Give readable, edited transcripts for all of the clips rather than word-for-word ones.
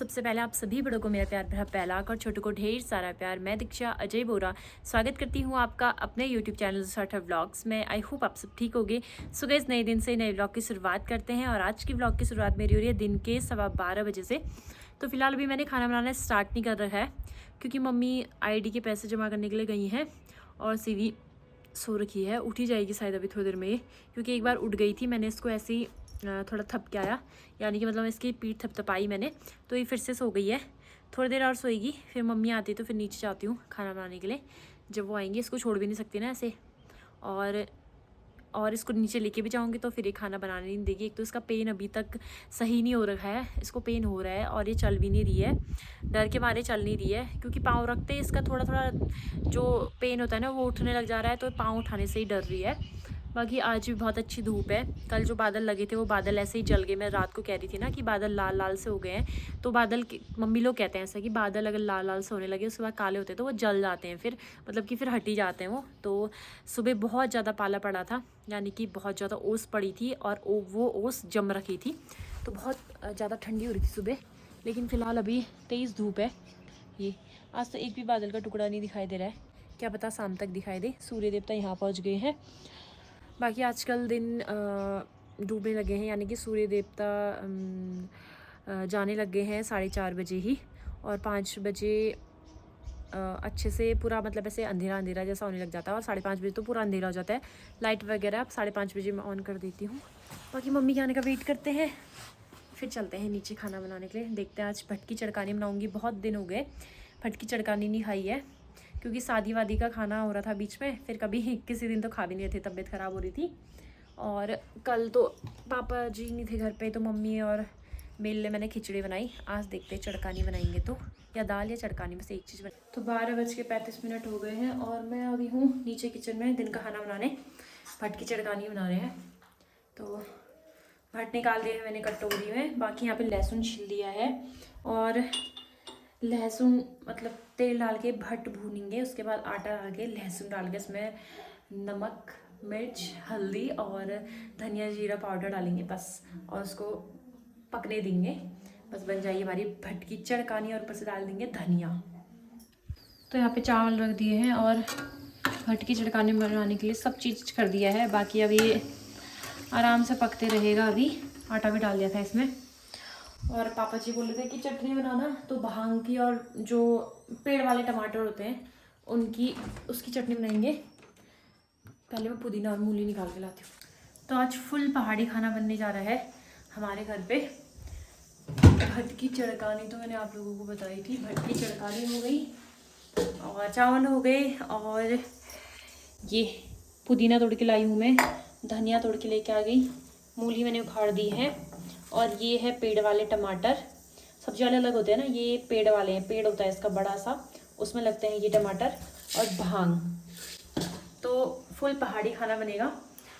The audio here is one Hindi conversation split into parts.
सबसे पहले आप सभी बड़ों को मेरा प्यार भरा पहलाक और छोटों को ढेर सारा प्यार। मैं दीक्षा अजय बोरा स्वागत करती हूँ आपका अपने यूट्यूब चैनल सार्थक व्लॉग्स में। आई होप आप सब ठीक होगे। सो गाइस, नए दिन से नए व्लॉग की शुरुआत करते हैं और आज की व्लॉग की शुरुआत मेरी हो रही है दिन के 12:15 बजे से। तो फिलहाल अभी मैंने खाना बनाना स्टार्ट नहीं कर रखा है क्योंकि मम्मी ID के पैसे जमा करने के लिए गई हैं और सीवी सो रखी है। उठ ही जाएगी शायद अभी थोड़ी देर में ये, क्योंकि एक बार उठ गई थी। मैंने इसको ऐसे ही थोड़ा थपकाया, यानी कि मतलब इसकी पीठ थपथपाई मैंने, तो ये फिर से सो गई है। थोड़ी देर और सोएगी, फिर मम्मी आती तो फिर नीचे जाती हूँ खाना बनाने के लिए। जब वो आएंगी इसको छोड़ भी नहीं सकती ना ऐसे, और इसको नीचे लेके भी जाऊँगी तो फिर ये खाना बनाने नहीं देगी। एक तो इसका पेन अभी तक सही नहीं हो रखा है, इसको पेन हो रहा है और ये चल भी नहीं रही है, डर के मारे चल नहीं रही है, क्योंकि पाँव रखते ही इसका थोड़ा थोड़ा जो पेन होता है ना वो उठने लग जा रहा है, तो पाँव उठाने से ही डर रही है। बाकी आज भी बहुत अच्छी धूप है। कल जो बादल लगे थे वो बादल ऐसे ही जल गए। मैं रात को कह रही थी ना कि बादल लाल लाल से हो गए हैं, तो बादल मम्मी लोग कहते हैं ऐसा कि बादल अगर लाल लाल से होने लगे उसके बाद काले होते हैं तो वो जल जाते हैं, फिर मतलब कि फिर हट ही जाते हैं वो। तो सुबह बहुत ज़्यादा पाला पड़ा था, यानी कि बहुत ज़्यादा ओस पड़ी थी और वो ओस जम रखी थी, तो बहुत ज़्यादा ठंडी हो रही थी सुबह। लेकिन फ़िलहाल अभी तेज़ धूप है। ये आज तो एक भी बादल का टुकड़ा नहीं दिखाई दे रहा है, क्या पता शाम तक दिखाई दे। सूर्य देवता यहाँ पहुँच गए हैं। बाकी आजकल दिन डूबने लगे हैं, यानी कि सूर्य देवता जाने लग गए हैं 4:30 बजे ही, और 5 बजे अच्छे से पूरा मतलब ऐसे अंधेरा अंधेरा जैसा होने लग जाता है, और 5:30 बजे तो पूरा अंधेरा हो जाता है। लाइट वगैरह अब 5:30 बजे मैं ऑन कर देती हूँ। बाकी मम्मी के आने का वेट करते हैं, फिर चलते हैं नीचे खाना बनाने के लिए। देखते हैं आज भटकी चड़कानी बनाऊँगी। बहुत दिन हो गए भटकी चड़कानी नहीं खाई है, क्योंकि शादी वादी का खाना हो रहा था बीच में, फिर कभी किसी दिन तो खा भी नहीं रहे थे, तबीयत ख़राब हो रही थी। और कल तो पापा जी नहीं थे घर पे, तो मम्मी और मेरे लिए मैंने खिचड़ी बनाई। आज देखते हैं चड़कानी बनाएंगे तो, या दाल या चड़कानी में से एक चीज़ बनी। तो 12:35 हो गए हैं और मैं अभी हूँ नीचे किचन में दिन का खाना बनाने। भटकी चड़कानी बना रहे हैं, तो भट निकाल दिया है मैंने कटोरी में। बाकी यहाँ पे लहसुन छिल दिया है, और लहसुन मतलब तेल डाल के भट भूनेंगे, उसके बाद आटा डाल के लहसुन डाल के इसमें नमक मिर्च हल्दी और धनिया जीरा पाउडर डालेंगे बस, और उसको पकने देंगे। बस बन जाएगी हमारी भटकी चड़कानी, और ऊपर से डाल देंगे धनिया। तो यहाँ पे चावल रख दिए हैं और भटकी चड़कानी बनाने के लिए सब चीज़ कर दिया है। बाकी अभी आराम से पकते रहेगा। अभी आटा भी डाल दिया था इसमें। और पापा जी बोल रहे थे कि चटनी बनाना, तो भांग की और जो पेड़ वाले टमाटर होते हैं उनकी उसकी चटनी बनाएंगे। पहले मैं पुदीना और मूली निकाल के लाती हूँ। तो आज फुल पहाड़ी खाना बनने जा रहा है हमारे घर पे। भटकी चड़कानी तो मैंने आप लोगों को बताई थी। भटकी चड़कानी हो गई और चावल हो गए, और ये पुदीना तोड़ के लाई हूँ मैं, धनिया तोड़ के लेके आ गई, मूली मैंने उखाड़ दी है, और ये है पेड़ वाले टमाटर। सब्जी वाले अलग होते हैं ना, ये पेड़ वाले हैं, पेड़ होता है इसका बड़ा सा, उसमें लगते हैं ये टमाटर और भांग। तो फुल पहाड़ी खाना बनेगा,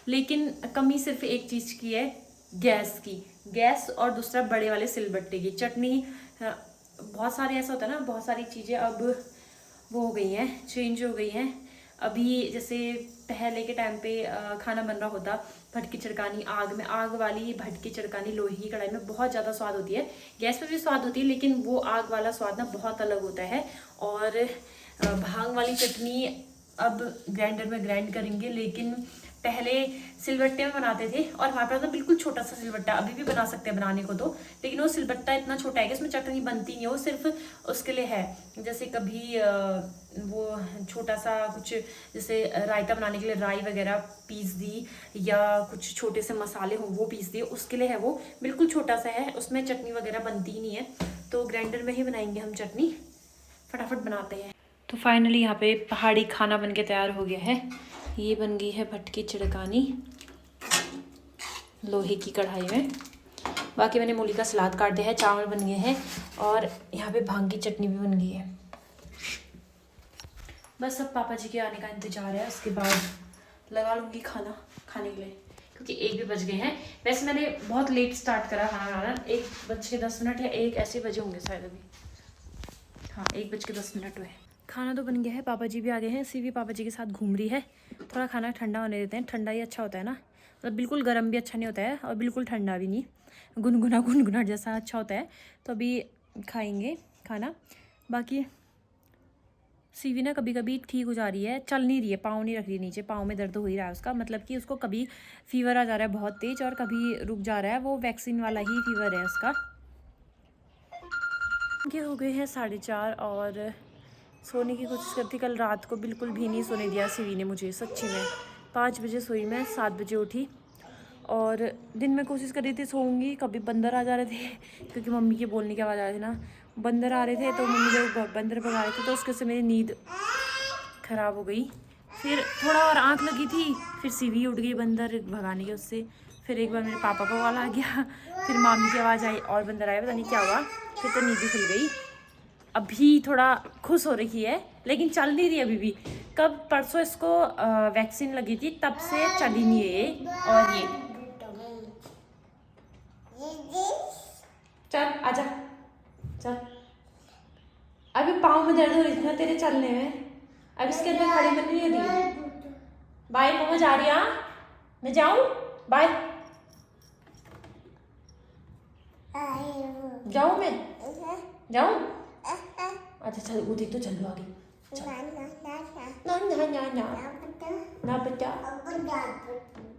लेकिन कमी सिर्फ एक चीज़ की है, गैस की। गैस और दूसरा बड़े वाले सिलबट्टे की। चटनी बहुत सारे ऐसा होता है ना, बहुत सारी चीज़ें अब वो हो गई हैं, चेंज हो गई हैं। अभी जैसे पहले के टाइम पे खाना बन रहा होता, भटकी चड़कानी आग में, आग वाली भटकी चड़कानी लोहे की कढ़ाई में बहुत ज़्यादा स्वाद होती है। गैस पे भी स्वाद होती है, लेकिन वो आग वाला स्वाद ना बहुत अलग होता है। और भांग वाली चटनी अब ग्राइंडर में ग्राइंड करेंगे, लेकिन पहले सिलबट्टे में बनाते थे, और हमारे पास ना बिल्कुल छोटा सा सिलबट्टा, अभी भी बना सकते हैं बनाने को तो, लेकिन वो सिलबट्टा इतना छोटा है कि उसमें चटनी बनती नहीं है। वो सिर्फ उसके लिए है, जैसे कभी वो छोटा सा कुछ, जैसे रायता बनाने के लिए राई वगैरह पीस दी, या कुछ छोटे से मसाले हो वो पीस दिए, उसके लिए है। वो बिल्कुल छोटा सा है, उसमें चटनी वगैरह बनती ही नहीं है। तो ग्राइंडर में ही बनाएंगे हम चटनी, फटाफट बनाते हैं। तो फाइनली यहाँ पे पहाड़ी खाना बन के तैयार हो गया है। ये बन गई है भटकी चड़कानी लोहे की कढ़ाई में। बाकी मैंने मूली का सलाद काट दिया है, चावल बन गए हैं, और यहाँ पे भांग की चटनी भी बन गई है। बस अब पापा जी के आने का इंतजार है, उसके बाद लगा लूँगी खाना खाने के लिए, क्योंकि 1 भी बज गए हैं। वैसे मैंने बहुत लेट स्टार्ट करा खाना खाना, 1:10 या 1 ऐसे बजे होंगे शायद अभी। हाँ, 1:10 हुए। खाना तो बन गया है, पापा जी भी आ गए हैं। सीवी पापा जी के साथ घूम रही है। थोड़ा खाना ठंडा होने देते हैं, ठंडा ही अच्छा होता है ना, मतलब बिल्कुल गर्म भी अच्छा नहीं होता है और बिल्कुल ठंडा भी नहीं, गुनगुना गुनगुना जैसा अच्छा होता है। तो अभी खाएंगे खाना। बाकी सीवी ना कभी कभी ठीक हो जा रही है, चल नहीं रही है, पाँव नहीं रख रही नीचे, पाँव में दर्द हो ही रहा है उसका, मतलब कि उसको कभी फीवर आ जा रहा है बहुत तेज और कभी रुक जा रहा है, वो वैक्सीन वाला ही फीवर है उसका। ये हो गए हैं 4:30 और सोने की कोशिश करती, कल रात को बिल्कुल भी नहीं सोने दिया सीवी ने मुझे, सच्ची में। 5 बजे सोई मैं, 7 बजे उठी और दिन में कोशिश कर रही थी सोऊंगी, कभी बंदर आ जा रहे थे क्योंकि मम्मी के बोलने की आवाज़ आ रही थी ना, बंदर आ रहे थे तो मम्मी जब बंदर भगा रहे थे तो उसके से मेरी नींद ख़राब हो गई। फिर थोड़ा और आँख लगी थी, फिर सीवी उठ गई बंदर भगाने के उससे। फिर एक बार मेरे पापा का कॉल आ गया, फिर मामी की आवाज़ आई और बंदर आया, पता नहीं क्या हुआ, फिर तो नींद ही खुल गई। अभी थोड़ा खुश हो रही है लेकिन चल नहीं रही अभी भी। कब परसों इसको वैक्सीन लगी थी तब से चल ही नहीं है ये। और ये चल आजा चल, अभी पाँव में दर्द हो रही थी ना तेरे चलने में, अब इसके अंदर खड़ी बन नहीं रही। बाय मम्मा जा रही है, मैं जाऊँ, बाय जाऊँ, मैं जाऊँ, अच्छा चल वो देख तो चल लो आगे, ना ना ना ना ना बेटा,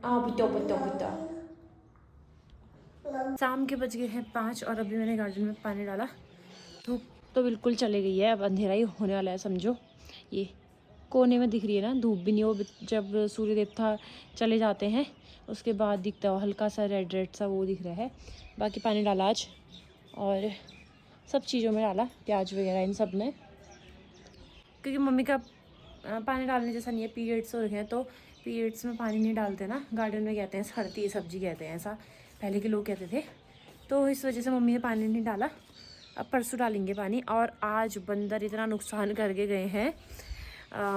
हाँ बेटा बेटा बेटा। शाम के बज गए हैं 5 और अभी मैंने गार्डन में पानी डाला। धूप तो बिल्कुल चली गई है, अब अंधेरा ही होने वाला है समझो। ये कोने में दिख रही है ना, धूप भी नहीं हो, जब सूर्य देवता चले जाते हैं उसके बाद दिखता है हल्का सा रेड रेड सा वो दिख रहा है। बाकी पानी डाला आज और सब चीज़ों में डाला, प्याज वगैरह इन सब में, क्योंकि मम्मी का पानी डालने जैसा नहीं है, पीरियड्स हो रहे हैं तो पीरियड्स में पानी नहीं डालते ना, गार्डन में कहते हैं सड़ती है सब्जी कहते हैं, ऐसा पहले के लोग कहते थे, तो इस वजह से मम्मी ने पानी नहीं डाला। अब परसों डालेंगे पानी। और आज बंदर इतना नुकसान करके गए हैं,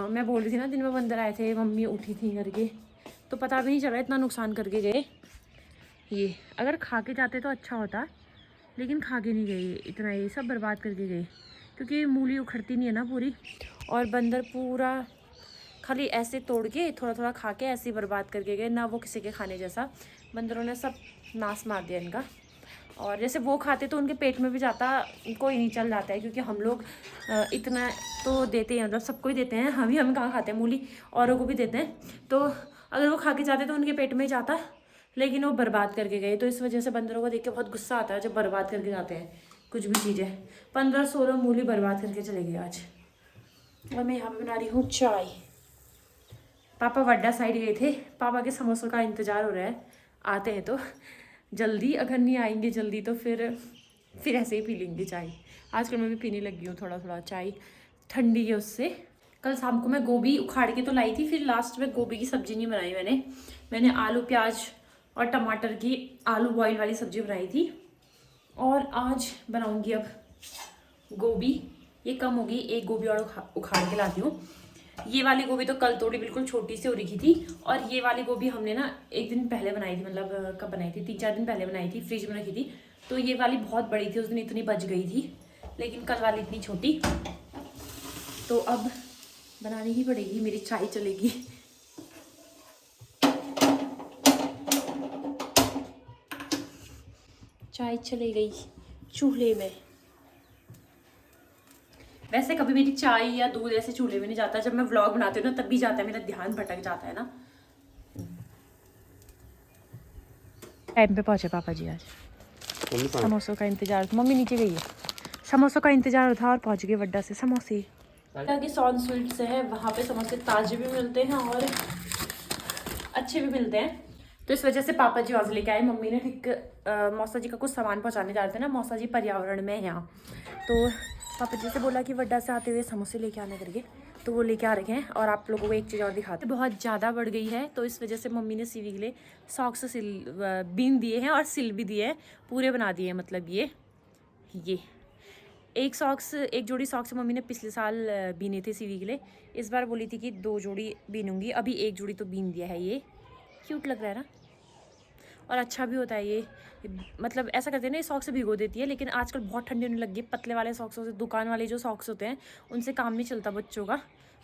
मैं बोल रही थी ना दिन में बंदर आए थे, मम्मी उठी थी करके, तो पता भी नहीं चला इतना नुकसान करके गए। ये अगर खा के जाते तो अच्छा होता, लेकिन खा के नहीं गए, इतना ये सब बर्बाद करके गए, क्योंकि मूली उखड़ती नहीं है ना पूरी, और बंदर पूरा खाली ऐसे तोड़ के थोड़ा थोड़ा खा के ऐसे ही बर्बाद करके गए, ना वो किसी के खाने जैसा, बंदरों ने सब नाश मार दिया इनका। और जैसे वो खाते तो उनके पेट में भी जाता, कोई नहीं चल जाता है, क्योंकि हम लोग इतना तो देते हैं, मतलब सबको ही देते हैं, हम कहाँ खाते हैं मूली, औरों को भी देते हैं, तो अगर वो खा के जाते तो उनके पेट में ही जाता, लेकिन वो बर्बाद करके गए। तो इस वजह से बंदरों को देख के बहुत गुस्सा आता है जब बर्बाद करके जाते हैं कुछ भी चीज़ें। 15-16 मूली बर्बाद करके चले गए आज। और मैं यहाँ पे बना रही हूँ चाय। पापा वड्डा साइड गए थे, पापा के समोसों का इंतज़ार हो रहा है, आते हैं तो जल्दी, अगर नहीं आएंगे जल्दी तो फिर ऐसे ही पी लेंगे चाय। आजकल मैं भी पीने लगी हूँ थोड़ा थोड़ा चाय, ठंडी है उससे। कल शाम को मैं गोभी उखाड़ के तो लाई थी, फिर लास्ट में गोभी की सब्ज़ी नहीं बनाई मैंने आलू प्याज और टमाटर की आलू बॉयल वाली सब्ज़ी बनाई थी। और आज बनाऊँगी अब गोभी, ये कम होगी, एक गोभी और उखाड़ के लाती हूँ। ये वाली गोभी तो कल तोड़ी, बिल्कुल छोटी सी हो रखी थी, और ये वाली गोभी हमने ना एक दिन पहले बनाई थी, मतलब कब बनाई थी, 3-4 दिन पहले बनाई थी, फ्रिज में रखी थी, तो ये वाली बहुत बड़ी थी, उस दिन इतनी बच गई थी, लेकिन कल वाली इतनी छोटी, तो अब बनानी ही पड़ेगी, मेरी चाय चलेगी। चाय चली गई चूल्हे में। वैसे कभी मेरी चाय या दूध ऐसे चूल्हे में नहीं जाता, जब मैं व्लॉग बनाती हूँ ना तब भी जाता है, मेरा ध्यान भटक जाता है ना। टाइम पे पहुंचे पापा जी आज, समोसों का इंतजार, मम्मी नीचे गई है, समोसों का इंतजार था और पहुंच गए वड्डा से समोसे। ताकि सॉन स्वीट से है, वहाँ पे समोसे ताजे भी मिलते हैं और अच्छे भी मिलते हैं, तो इस वजह से पापा जी आज लेके आए। मम्मी ने ठीक मौसा जी का कुछ सामान पहुँचाने जा रहे थे ना, मौसा जी पर्यावरण में है यहाँ, तो पापा जी से बोला कि वड्डा से आते हुए समोसे लेके आने करके, तो वो लेके आ रखे हैं। और आप लोगों को एक चीज़ और दिखाते, बहुत ज़्यादा बढ़ गई है, तो इस वजह से मम्मी ने सीवी के लिए सॉक्स बीन दिए हैं और सिल भी दिए हैं, पूरे बना दिए हैं, मतलब ये एक जोड़ी सॉक्स मम्मी ने पिछले साल बीने थे सीवी के लिए, इस बार बोली थी कि 2 जोड़ी बीनूंगी, अभी 1 जोड़ी तो बीन दिया है। ये क्यूट लग रहा है ना, और अच्छा भी होता है ये, मतलब ऐसा करते हैं ना, ये सॉक्स से भिगो देती है, लेकिन आजकल बहुत ठंडी होने लगी है, पतले वाले सॉक्सों से, दुकान वाले जो सॉक्स होते हैं उनसे काम नहीं चलता बच्चों का,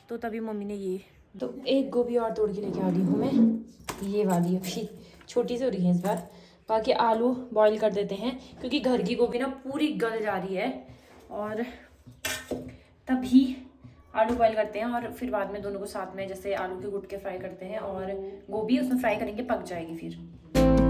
तो तभी मम्मी ने ये, तो एक गोभी और तोड़ के लेके आ गई हूँ मैं, ये वाली अभी छोटी सी हो रही है इस बार, बाकी आलू बॉईल कर देते हैं क्योंकि घर की गोभी ना पूरी गल जा रही है, और तभी आलू बॉईल करते हैं और फिर बाद में दोनों को साथ में जैसे आलू के गुटके फ्राई करते हैं और गोभी उसमें फ्राई करेंगे, पक जाएगी फिर।